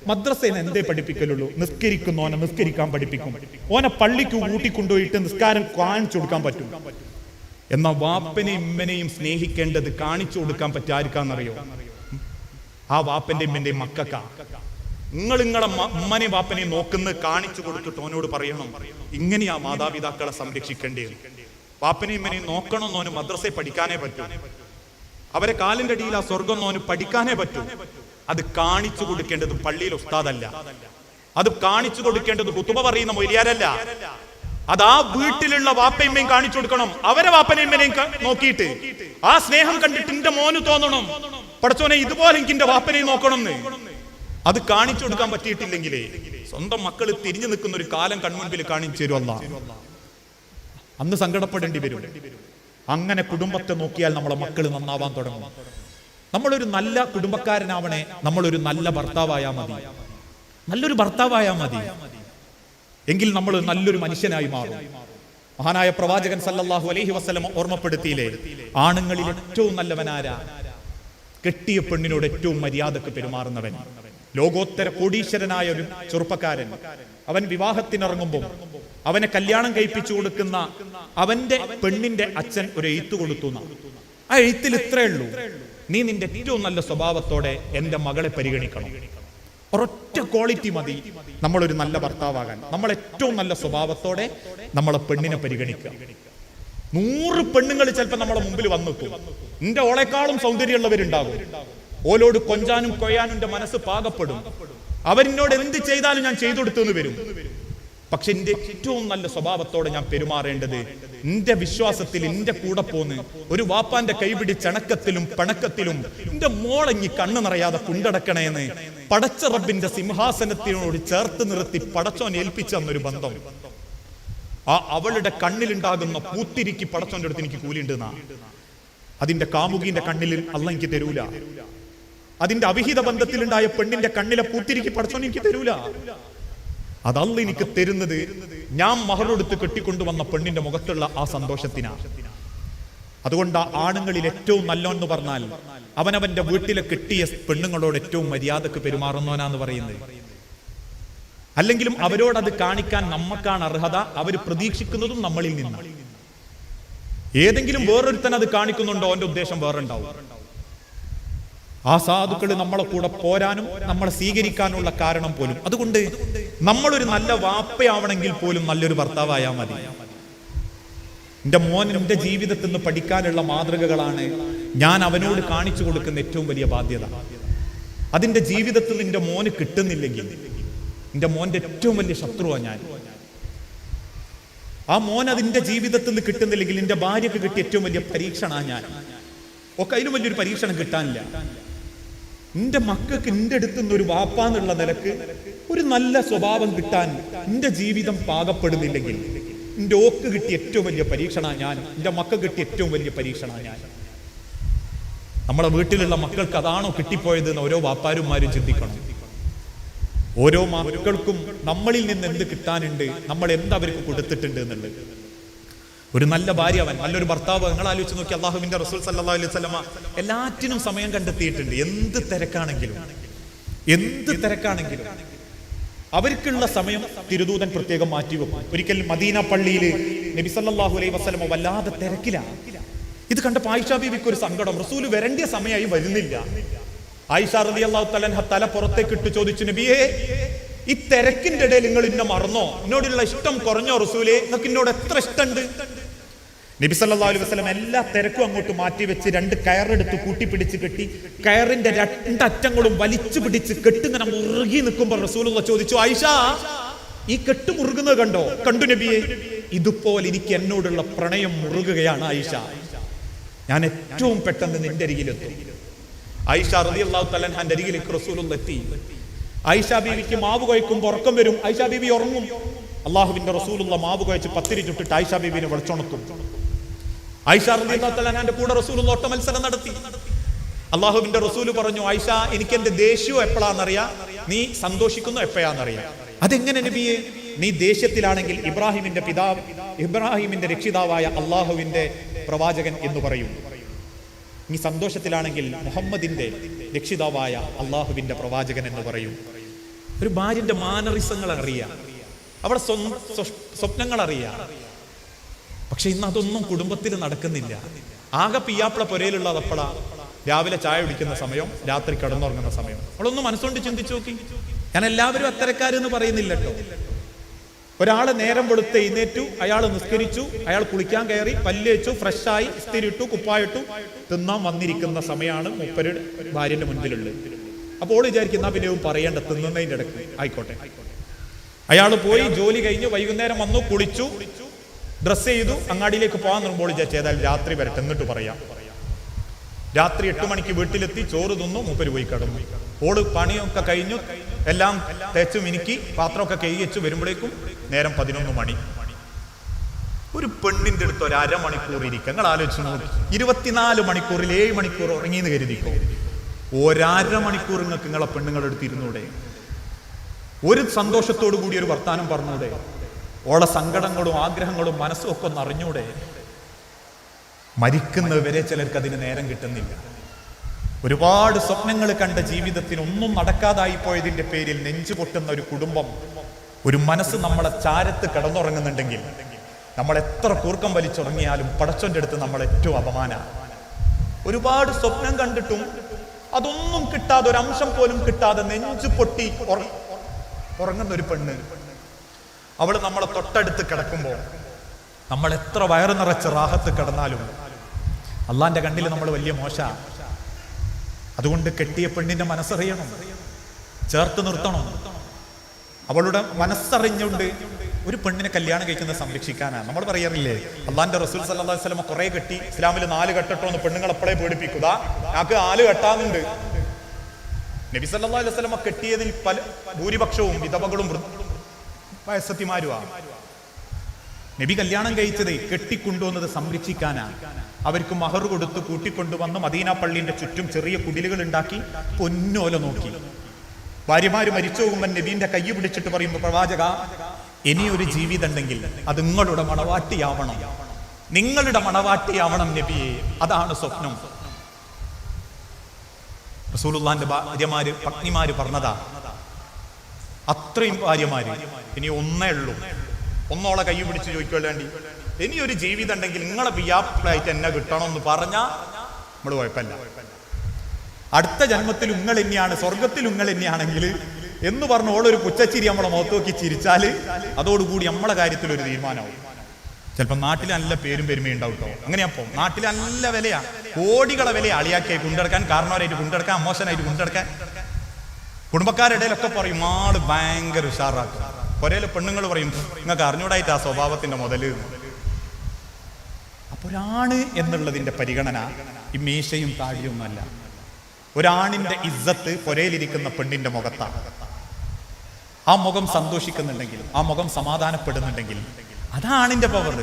മദ്രസയിൽ എന്തേ പഠിപ്പിക്കലുള്ളൂ? നിസ്കരിക്കുന്നോനെ നിസ്കരിക്കാൻ പഠിപ്പിക്കും, ഓനെ പള്ളിക്ക് കൂട്ടിക്കൊണ്ടുപോയിട്ട് നിസ്കാരം കാണിച്ചു കൊടുക്കാൻ പറ്റും. എന്നാൽ വാപ്പനെയും ഇമ്മനെയും സ്നേഹിക്കേണ്ടത് കാണിച്ചു കൊടുക്കാൻ പറ്റാർക്കാന്നറിയോ? ആ വാപ്പന്റെയും ഇമ്മന്റെയും മക്കൾക്കാ. നിങ്ങളെ ഉമ്മനെയും വാപ്പനെയും നോക്കുന്നത് കാണിച്ചു കൊടുത്തിട്ട് ഓനോട് പറയണം, ഇങ്ങനെയാ മാതാപിതാക്കളെ സംരക്ഷിക്കേണ്ടത്. വാപ്പനെയും ഇമ്മനെയും നോക്കണമെന്നോന് മദ്രസയിൽ പഠിക്കാനേ പറ്റൂ. അവരെ കാലിന്റെ അടിയിൽ ആ സ്വർഗം നോന് പഠിക്കാനേ പറ്റൂ. അത് കാണിച്ചു കൊടുക്കേണ്ടത് പള്ളിയിൽ ഉസ്താദല്ല, അത് കാണിച്ചു കൊടുക്കേണ്ടത് ഖുതുബ പറയുന്ന മൊയ്ലിയാരല്ല. അത് ആ വീട്ടിലുള്ള വാപ്പയമ്മയും കാണിച്ചു കൊടുക്കണം. അവരെ വാപ്പനയമ്മനെയും നോക്കിയിട്ട് ആ സ്നേഹം കണ്ടിട്ട് എന്റെ മോന് തോന്നണം, പടച്ചോനെ ഇതുപോലെ എനിക്ക് എന്റെ വാപ്പനെയും നോക്കണം എന്ന്. അത് കാണിച്ചു കൊടുക്കാൻ പറ്റിയിട്ടില്ലെങ്കിലേ സ്വന്തം മക്കൾ തിരിഞ്ഞു നിൽക്കുന്ന ഒരു കാലം കൺമുൻപിൽ കാണിച്ചു തരുമല്ല, അന്ന് സങ്കടപ്പെടേണ്ടി വരും. അങ്ങനെ കുടുംബത്തെ നോക്കിയാൽ നമ്മളെ മക്കൾ നന്നാവാൻ തുടങ്ങും. നമ്മളൊരു നല്ല കുടുംബക്കാരനാവണേ, നമ്മളൊരു നല്ല ഭർത്താവായാൽ മതി. നല്ലൊരു ഭർത്താവായാൽ മതി, എങ്കിൽ നമ്മൾ നല്ലൊരു മനുഷ്യനായി മാറും. മഹാനായ പ്രവാചകൻ സല്ലല്ലാഹു അലൈഹി വസല്ലം ഓർമ്മപ്പെടുത്തിയില്ലേ, ആണുങ്ങളിൽ ഏറ്റവും നല്ലവനാരാ? കെട്ടിയ പെണ്ണിനോട് ഏറ്റവും മര്യാദക്ക് പെരുമാറുന്നവൻ. ലോകോത്തര കോടീശ്വരനായ ഒരു ചെറുപ്പക്കാരൻ, അവൻ വിവാഹത്തിനിറങ്ങുമ്പോൾ അവനെ കല്യാണം കഴിപ്പിച്ചു കൊടുക്കുന്ന അവന്റെ പെണ്ണിന്റെ അച്ഛൻ ഒരു എഴുത്ത് കൊടുത്തു. ആ എഴുത്തിൽ ഇത്രേ ഉള്ളൂ, നീ നിന്റെ ഏറ്റവും നല്ല സ്വഭാവത്തോടെ എന്റെ മകളെ പരിഗണിക്കണം. ഒരൊറ്റ ക്വാളിറ്റി മതി നമ്മളൊരു നല്ല ഭർത്താവാകാൻ. നമ്മൾ ഏറ്റവും നല്ല സ്വഭാവത്തോടെ നമ്മളെ പെണ്ണിനെ പരിഗണിക്കുക. 100 പെണ്ണുങ്ങൾ ചിലപ്പോൾ നമ്മളെ മുമ്പിൽ വന്നെത്തും. നിന്റെ ഓളെക്കാളും സൗന്ദര്യമുള്ളവരുണ്ടാകും. ഓലോട് കൊഞ്ചാനും കൊയ്യാനും എന്റെ മനസ്സ് പാകപ്പെടും. അവരിനോട് എന്ത് ചെയ്താലും ഞാൻ ചെയ്തു കൊടുത്തെന്ന് വരും. പക്ഷെ എന്റെ ഏറ്റവും നല്ല സ്വഭാവത്തോടെ ഞാൻ പെരുമാറേണ്ടത് എന്റെ വിശ്വാസത്തിൽ എന്റെ കൂടെ പോന്ന് ഒരു വാപ്പാന്റെ കൈപിടിച്ചണക്കത്തിലും പണക്കത്തിലും എന്റെ മോളങ്ങി കണ്ണു നിറയാതെ കൊണ്ടടക്കണേന്ന് പടച്ച റബ്ബിന്റെ സിംഹാസനത്തിനോട് ചേർത്ത് നിർത്തി പടച്ചോൻ ഏൽപ്പിച്ചെന്നൊരു ബന്ധം. ആ അവളുടെ കണ്ണിലുണ്ടാകുന്ന പൂത്തിരിക്ക് പടച്ചോന്റെ അടുത്ത് എനിക്ക് കൂലിണ്ടെന്നാ. അതിന്റെ കാമുകിന്റെ കണ്ണിൽ അല്ല എനിക്ക് തരൂല. അതിന്റെ അവിഹിത ബന്ധത്തിലുണ്ടായ പെണ്ണിന്റെ കണ്ണിലെ പൂത്തിരിക്ക് പടച്ചോൻ എനിക്ക് തരൂല. അതല്ല എനിക്ക് തരുന്നത് ഞാൻ മഹറെടുത്ത് കെട്ടിക്കൊണ്ടുവന്ന പെണ്ണിന്റെ മുഖത്തുള്ള ആ സന്തോഷത്തിനാണ്. അതുകൊണ്ട് ആണുങ്ങളിൽ ഏറ്റവും നല്ലോന്ന് പറഞ്ഞാൽ അവനവന്റെ വീട്ടിലെ കെട്ടിയ പെണ്ണുങ്ങളോട് ഏറ്റവും മര്യാദക്ക് പെരുമാറുന്നവനാന്ന് പറയുന്നത്. അല്ലെങ്കിലും അവരോടത് കാണിക്കാൻ നമ്മക്കാണ് അർഹത. അവർ പ്രതീക്ഷിക്കുന്നതും നമ്മളിൽ നിന്നാണ്. ഏതെങ്കിലും വേറൊരുത്തൻ അത് കാണിക്കുന്നുണ്ടോ, അവന്റെ ഉദ്ദേശം വേറെ ഉണ്ടാവും. ആ സാധുക്കൾ നമ്മളെ കൂടെ പോരാനും നമ്മളെ സ്വീകരിക്കാനുള്ള കാരണം പോലും. അതുകൊണ്ട് നമ്മളൊരു നല്ല വാപ്പയാവണമെങ്കിൽ പോലും നല്ലൊരു ഭർത്താവായാൽ മതി. എന്റെ മോൻ എന്റെ ജീവിതത്തിൽ നിന്ന് പഠിക്കാനുള്ള മാതൃകകളാണ് ഞാൻ അവനോട് കാണിച്ചു കൊടുക്കുന്ന ഏറ്റവും വലിയ ബാധ്യത. അതിന്റെ ജീവിതത്തിൽ എന്റെ മോന് കിട്ടുന്നില്ലെങ്കിൽ എന്റെ മോന്റെ ഏറ്റവും വലിയ ശത്രുവാണ് ഞാൻ. ആ മോൻ അതിന്റെ ജീവിതത്തിൽ നിന്ന് കിട്ടുന്നില്ലെങ്കിൽ എന്റെ ഭാര്യക്ക് കിട്ടിയ ഏറ്റവും വലിയ പരീക്ഷണമാണ് ഞാൻ. ഒക്കെ അതിലും വലിയൊരു പരീക്ഷണം കിട്ടാനില്ല. എന്റെ മക്കൾക്ക് എന്റെ അടുത്ത് നിന്ന് ഒരു വാപ്പാന്നുള്ള നിലക്ക് ഒരു നല്ല സ്വഭാവം കിട്ടാൻ എന്റെ ജീവിതം പാകപ്പെടുന്നില്ലെങ്കിൽ എന്റെ ഓക്ക് കിട്ടിയ ഏറ്റവും വലിയ പരീക്ഷണമാണ് ഞാൻ. എന്റെ മക്കൾ കിട്ടിയ ഏറ്റവും വലിയ പരീക്ഷണമാണ് ഞാൻ. നമ്മളെ വീട്ടിലുള്ള മക്കൾക്ക് അതാണോ കിട്ടിപ്പോയത് എന്ന് ഓരോ വാപ്പാരുമാരും ചിന്തിക്കണം. ഓരോ മക്കൾക്കും നമ്മളിൽ നിന്ന് എന്ത് കിട്ടാനുണ്ട്, നമ്മൾ എന്തവർക്ക് കൊടുത്തിട്ടുണ്ട് എന്നുള്ളത്. ഒരു നല്ല ഭാര്യ അവൻ, നല്ലൊരു ഭർത്താവ്. നിങ്ങൾ ആലോചിച്ച് നോക്കി, അള്ളാഹുവിന്റെ റസൂൽ സല്ലല്ലാഹു അലൈഹി വസല്ലമ എല്ലാറ്റിനും സമയം കണ്ടെത്തിയിട്ടുണ്ട്. എന്ത് തിരക്കാണെങ്കിലും അവർക്കുള്ള സമയം തിരുദൂതൻ പ്രത്യേകം മാറ്റിവെക്കും. ഒരിക്കൽ മദീന പള്ളിയിൽ നബി സല്ലല്ലാഹു അലൈഹി വസല്ലമ വല്ലാതെ തിരക്കിലാണ്. ഇത് കണ്ടപ്പോൾ ആയിഷ ബീവിക്ക് ഒരു സങ്കടം. റസൂല് വരേണ്ട സമയമായി വരുന്നില്ല. ആയിഷ റളിയല്ലാഹു തആല അൻഹ തല പുറത്തേക്ക് ഇട്ട് ചോദിച്ചു, നബിയേ, ഈ തിരക്കിന്റെ ഇടയിൽ നിങ്ങൾ ഇന്നെ മറന്നോ? എന്നോടുള്ള ഇഷ്ടം കുറഞ്ഞോ റസൂലേ? നിങ്ങൾക്ക് എന്നോട് എത്ര ഇഷ്ടമുണ്ട്? നബി സല്ലല്ലാഹു അലൈഹി വസല്ലം എല്ലാ തിരക്കും അങ്ങോട്ട് മാറ്റി വെച്ച് 2 കയറെടുത്ത് കൂട്ടിപ്പിടിച്ച് കെട്ടി, കയറിന്റെ 2 അറ്റങ്ങളും വലിച്ചു പിടിച്ച് കെട്ടിങ്ങനെ മുറുകി നിൽക്കുമ്പോൾ റസൂലുള്ള ചോദിച്ചു, ആയിഷ, ഈ കെട്ട് മുറുകുന്നത് കണ്ടോ? കണ്ടു നബിയെ. ഇതുപോലെ എനിക്ക് എന്നോടുള്ള പ്രണയം മുറുകുകയാണ് ആയിഷ. ഞാൻ ഏറ്റവും പെട്ടെന്ന് നിന്റെ അരികിലെത്തും. ആയിഷ റളിയല്ലാഹു തആല അൻഹയുടെ അരികിലേക്ക് റസൂലുള്ള എത്തി. ആയിഷ ബീവിക്ക് മാവ് കുഴക്കുമ്പോൾ ഉറക്കം വരും. ആയിഷ ബീവി ഉറങ്ങും. അള്ളാഹുവിന്റെ റസൂലുള്ള മാവ് കുഴച്ച് പത്തിരി ചുട്ടിട്ട് ആയിഷ ബീവിനെ വിളിച്ചുണർത്തും. ആയിഷ റളിയല്ലാഹു തആല അൻഹയുടെ കൂടെ റസൂലുള്ള ഓട്ട മത്സരം നടത്തി. അള്ളാഹുവിന്റെ റസൂല് പറഞ്ഞു, ആയിഷ, എനിക്ക് എന്റെ ദേഷ്യം എപ്പോഴാണെന്നറിയാം, നീ സന്തോഷിക്കുന്നു എപ്പോഴാണെന്നറിയാം. അതെങ്ങനെ നബിയെ? നീ ദേഷ്യത്തിലാണെങ്കിൽ ഇബ്രാഹിമിന്റെ രക്ഷിതാവായ അള്ളാഹുവിന്റെ പ്രവാചകൻ എന്ന് പറയും. നീ സന്തോഷത്തിലാണെങ്കിൽ മുഹമ്മദിന്റെ രക്ഷിതാവായ അള്ളാഹുവിന്റെ പ്രവാചകൻ എന്ന് പറയും. ഒരു ഭാര്യന്റെ മാനറിസങ്ങൾ അറിയാം, അവളെ സ്വപ്നങ്ങൾ അറിയാം. പക്ഷെ ഇന്ന് അതൊന്നും കുടുംബത്തിൽ നടക്കുന്നില്ല. ആകെ പിയാപ്പിള പുരയിലുള്ള അതപ്പള രാവിലെ ചായ കുടിക്കുന്ന സമയം, രാത്രി കിടന്നുറങ്ങുന്ന സമയം. അവളൊന്ന് മനസ്സുകൊണ്ട് ചിന്തിച്ചു നോക്കി. ഞാൻ എല്ലാവരും അത്തരക്കാരെന്ന് പറയുന്നില്ല കേട്ടോ. ഒരാള് നേരം വെളുത്ത് എഴുന്നേറ്റു, അയാൾ നിസ്കരിച്ചു, അയാൾ കുളിക്കാൻ കയറി, പല്ലേച്ചു, ഫ്രഷായി, ഇസ്തിരിട്ടു, കുപ്പായിട്ടു, തിന്നാൻ വന്നിരിക്കുന്ന സമയമാണ് മൂപ്പരുടെ ഭാര്യന്റെ മുൻപിലുള്ളത്. അപ്പോൾ വിചാരിക്കുന്ന പിന്നെ പറയേണ്ട, തിന്നുന്നതിന്റെ ഇടയ്ക്ക് ആയിക്കോട്ടെ. അയാൾ പോയി ജോലി കഴിഞ്ഞു, വൈകുന്നേരം വന്നു, കുളിച്ചു, ഡ്രസ് ചെയ്തു, അങ്ങാടിയിലേക്ക് പോകാൻ നിർമ്പോൾ വിചാരിച്ചേതായാലും രാത്രി വരട്ടെ എന്നിട്ട് പറയാം. രാത്രി 8 മണിക്ക് വീട്ടിലെത്തി, ചോറ് തിന്നു, മൂപ്പര് പോയി കിടന്നു. ഓള് പണിയൊക്കെ കഴിഞ്ഞു, എല്ലാം തേച്ചു മിനുക്കി, പാത്രമൊക്കെ കൈവച്ചു വരുമ്പോഴേക്കും നേരം 11 മണി. ഒരു പെണ്ണിന്റെ അടുത്ത് ഒരു അരമണിക്കൂർ ഇരിക്കുക. നിങ്ങൾ ആലോചിച്ചു നോക്കി, 24 മണിക്കൂറിൽ 7 മണിക്കൂർ ഉറങ്ങിയെന്ന് കരുതിക്കോ. ഒരമണിക്കൂർ നിങ്ങൾക്ക് നിങ്ങളെ പെണ്ണുങ്ങളുടെ അടുത്ത് ഇരുന്നൂടെ? ഒരു സന്തോഷത്തോടു കൂടി ഒരു വർത്താനം പറഞ്ഞൂടെ? ഓളെ സങ്കടങ്ങളും ആഗ്രഹങ്ങളും മനസ്സും ഒക്കെ ഒന്ന് അറിഞ്ഞൂടെ? മരിക്കുന്നവരെ ചിലർക്ക് അതിന് നേരം കിട്ടുന്നില്ല. ഒരുപാട് സ്വപ്നങ്ങൾ കണ്ട ജീവിതത്തിന് ഒന്നും നടക്കാതായി പോയതിന്റെ പേരിൽ നെഞ്ചു പൊട്ടുന്ന ഒരു കുടുംബം, ഒരു മനസ്സ് നമ്മളെ ചാരത്ത് കിടന്നുറങ്ങുന്നുണ്ടെങ്കിൽ നമ്മൾ എത്ര കൂർക്കം വലിച്ചുറങ്ങിയാലും പടച്ചോന്റെ അടുത്ത് നമ്മൾ ഏറ്റവും അപമാനമാണ്. ഒരുപാട് സ്വപ്നം കണ്ടിട്ടും അതൊന്നും കിട്ടാതെ, ഒരു അംശം പോലും കിട്ടാതെ നെഞ്ചു പൊട്ടി ഉറങ്ങുന്ന ഒരു പെണ്ണ്, അവള് നമ്മളെ തൊട്ടടുത്ത് കിടക്കുമ്പോൾ നമ്മൾ എത്ര വയറ് നിറച്ച് റാഹത്ത് കിടന്നാലും അള്ളാന്റെ കണ്ണിൽ നമ്മൾ വലിയ മോശ. അതുകൊണ്ട് കെട്ടിയ പെണ്ണിന്റെ മനസ്സറിയണം, ചേർത്ത് നിർത്തണം. അവളുടെ മനസ്സറിഞ്ഞുകൊണ്ട് ഒരു പെണ്ണിനെ കല്യാണം കഴിക്കുന്ന സംരക്ഷിക്കാനാണ്. നമ്മൾ പറയാറില്ലേ, അള്ളാന്റെ റസൂൽ സല്ലല്ലാഹു അലൈഹി വസല്ലം കുറെ കെട്ടി, ഇസ്ലാമിൽ 4 കെട്ടട്ടോ എന്ന് പെണ്ണുങ്ങൾ എപ്പോഴേ പേടിപ്പിക്കുക. ഞങ്ങൾക്ക് 4 കെട്ടാന്നുണ്ട്. നബി സല്ലല്ലാഹു അലൈഹി വസല്ലം കെട്ടിയതിൽ ഭൂരിപക്ഷവും വിധവകളും വയസ്സത്തിമാരുമാണ്. നബി കല്യാണം കഴിച്ചത് കെട്ടിക്കൊണ്ടുവന്നത് സംരക്ഷിക്കാനാണ്. അവർക്ക് മഹർ കൊടുത്ത് കൂട്ടിക്കൊണ്ടുവന്ന് മദീന പള്ളിന്റെ ചുറ്റും ചെറിയ കുടിലുകൾ ഉണ്ടാക്കി പൊന്നോല നോക്കി. ഭാര്യമാര് മരിച്ചു പോകുമ്പോൾ നബീന്റെ കൈ പിടിച്ചിട്ട് പറയുമ്പോൾ, പ്രവാചക, ഇനിയൊരു ജീവിതം ഉണ്ടെങ്കിൽ അത് നിങ്ങളുടെ മണവാട്ടിയാവണം, നിങ്ങളുടെ മണവാട്ടിയാവണം നബിയെ, അതാണ് സ്വപ്നം. റസൂലുള്ളാഹിന്റെ ഭാര്യമാര്, പത്നിമാര് പറഞ്ഞതാ. അത്രയും ഭാര്യമാര്, ഇനി ഒന്നേ ഉള്ളൂ, ഒന്നോളെ കൈ പിടിച്ച് ചോദിക്കേണ്ടി, ഇനിയൊരു ജീവിതം ഉണ്ടെങ്കിൽ നിങ്ങളെ പിയാപ്പിളായിട്ട് എന്നെ കിട്ടണമെന്ന് പറഞ്ഞാൽ നമ്മൾ കുഴപ്പമില്ല. അടുത്ത ജന്മത്തിൽ ഉങ്ങൾ തന്നെയാണ്, സ്വർഗത്തിൽ ഉങ്ങൾ തന്നെയാണെങ്കിൽ എന്ന് പറഞ്ഞ ഓളൊരു പുച്ചച്ചിരി നമ്മളെ മുഖത്ത് നോക്കി ചിരിച്ചാല് അതോടുകൂടി നമ്മളെ കാര്യത്തിൽ ഒരു തീരുമാനമാവും. ചിലപ്പോൾ നാട്ടിൽ നല്ല പേരും പെരുമയും ഉണ്ടാവും കേട്ടോ. അങ്ങനെയപ്പോ നാട്ടിൽ നല്ല വിലയാ, കോടികളെ വില അളിയാക്കിയായി കൊണ്ടെടുക്കാൻ, കാരണവരായിട്ട് കൊണ്ടെടുക്കാൻ, അമോശനായിട്ട് കൊണ്ടെടുക്കാൻ. കുടുംബക്കാരുടെ ഇടയിലൊക്കെ പറയും ആള് ഭയങ്കര ഉഷാറാക്കും. ഒരേ പെണ്ണുങ്ങൾ പറയും നിങ്ങൾക്ക് അറിഞ്ഞൂടായിട്ട് ആ സ്വഭാവത്തിന്റെ മുതല്. അപ്പൊ ഒരാണ് എന്നുള്ളതിന്റെ പരിഗണന ഈ മീശയും താടിയൊന്നുമല്ല. ഒരാണിന്റെ ഇസ്സത്ത് പൊരയിലിരിക്കുന്ന പെണ്ണിന്റെ മുഖത്താണ്. ആ മുഖം സന്തോഷിക്കുന്നുണ്ടെങ്കിൽ, ആ മുഖം സമാധാനപ്പെടുന്നുണ്ടെങ്കിൽ അതാണിന്റെ പവർ.